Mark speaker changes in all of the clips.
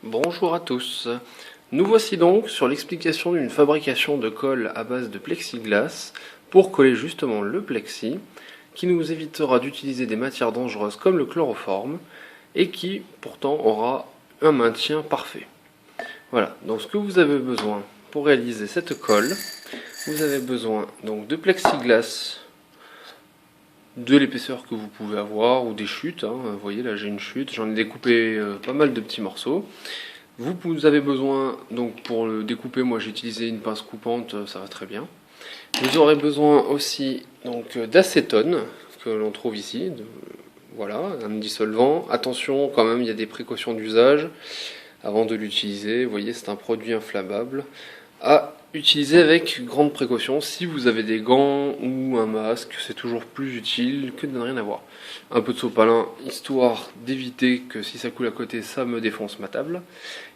Speaker 1: Bonjour à tous. Nous voici donc sur l'explication d'une fabrication de colle à base de plexiglas pour coller justement le plexi, qui nous évitera d'utiliser des matières dangereuses comme le chloroforme et qui pourtant aura un maintien parfait. Voilà, donc ce que vous avez besoin pour réaliser cette colle, vous avez besoin donc de plexiglas de l'épaisseur que vous pouvez avoir ou des chutes, Vous voyez là j'ai une chute, j'en ai découpé pas mal de petits morceaux. Vous avez besoin, donc pour le découper, moi j'ai utilisé une pince coupante, ça va très bien. Vous aurez besoin aussi donc d'acétone que l'on trouve ici, voilà, un dissolvant. Attention quand même, il y a des précautions d'usage avant de l'utiliser. Vous voyez, c'est un produit inflammable à utiliser avec grande précaution. Si vous avez des gants ou un masque, c'est toujours plus utile que de ne rien avoir. Un peu de sopalin, histoire d'éviter que si ça coule à côté, ça me défonce ma table.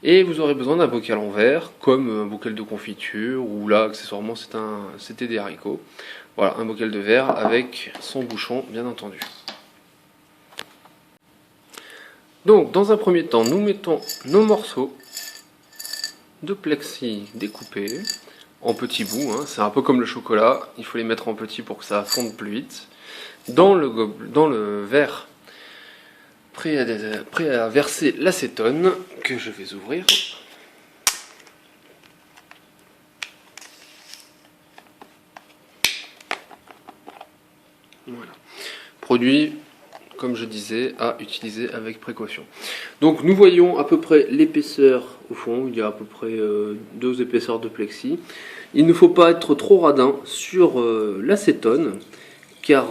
Speaker 1: Et vous aurez besoin d'un bocal en verre, comme un bocal de confiture, ou là, accessoirement, c'était des haricots. Voilà, un bocal de verre avec son bouchon, bien entendu. Donc, dans un premier temps, nous mettons nos morceaux de plexi découpés en petits bouts, c'est un peu comme le chocolat, il faut les mettre en petits pour que ça fonde plus vite. Dans le verre prêt à verser l'acétone que je vais ouvrir. Voilà. Produit, comme je disais, à utiliser avec précaution. Donc nous voyons à peu près l'épaisseur au fond, il y a à peu près 2 épaisseurs de plexi. Il ne faut pas être trop radin sur l'acétone, car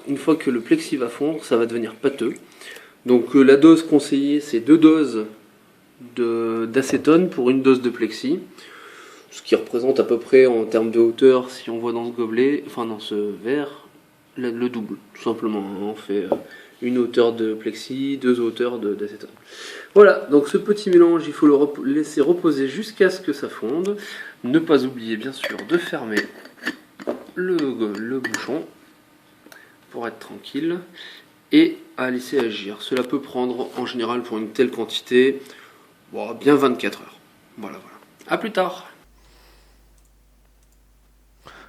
Speaker 1: une fois que le plexi va fondre, ça va devenir pâteux. Donc la dose conseillée, c'est 2 doses d'acétone pour une dose de plexi, ce qui représente à peu près en termes de hauteur, si on voit dans ce gobelet, enfin dans ce verre, le double, tout simplement. On fait une hauteur de plexi, 2 hauteurs d'acétone. Voilà, donc ce petit mélange, il faut le laisser reposer jusqu'à ce que ça fonde. Ne pas oublier bien sûr de fermer le bouchon pour être tranquille et à laisser agir. Cela peut prendre en général pour une telle quantité bien 24 heures. Voilà. A plus tard.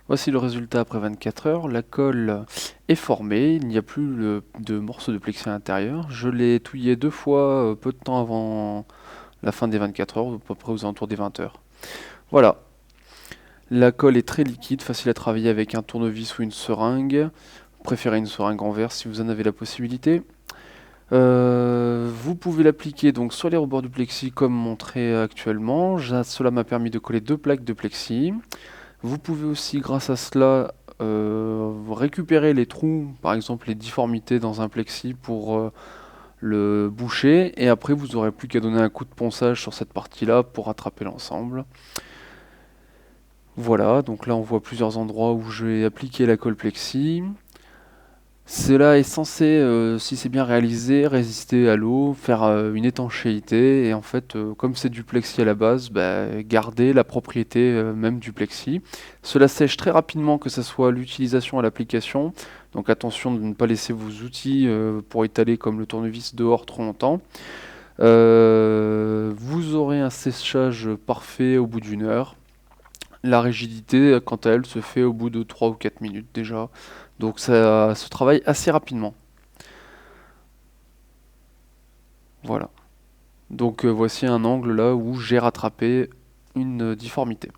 Speaker 2: Voici le résultat après 24 heures. La colle est formée, il n'y a plus de morceaux de plexi à l'intérieur. Je l'ai touillé 2 fois peu de temps avant la fin des 24 heures, à peu près aux alentours des 20 heures. Voilà. La colle est très liquide, facile à travailler avec un tournevis ou une seringue. Préférez une seringue en verre si vous en avez la possibilité. Vous pouvez l'appliquer donc sur les rebords du plexi comme montré actuellement. Cela m'a permis de coller 2 plaques de plexi. Vous pouvez aussi, grâce à cela, récupérer les trous, par exemple les difformités dans un plexi pour le boucher. Et après, vous n'aurez plus qu'à donner un coup de ponçage sur cette partie-là pour rattraper l'ensemble. Voilà, donc là on voit plusieurs endroits où j'ai appliqué la colle plexi. Cela est censé, si c'est bien réalisé, résister à l'eau, faire une étanchéité et en fait, comme c'est du plexi à la base, garder la propriété même du plexi. Cela sèche très rapidement, que ce soit l'utilisation à l'application, donc attention de ne pas laisser vos outils pour étaler comme le tournevis dehors trop longtemps. Vous aurez un séchage parfait au bout d'1 heure. La rigidité, quant à elle, se fait au bout de 3 ou 4 minutes déjà. Donc ça se travaille assez rapidement. Voilà. Donc voici un angle là où j'ai rattrapé une difformité.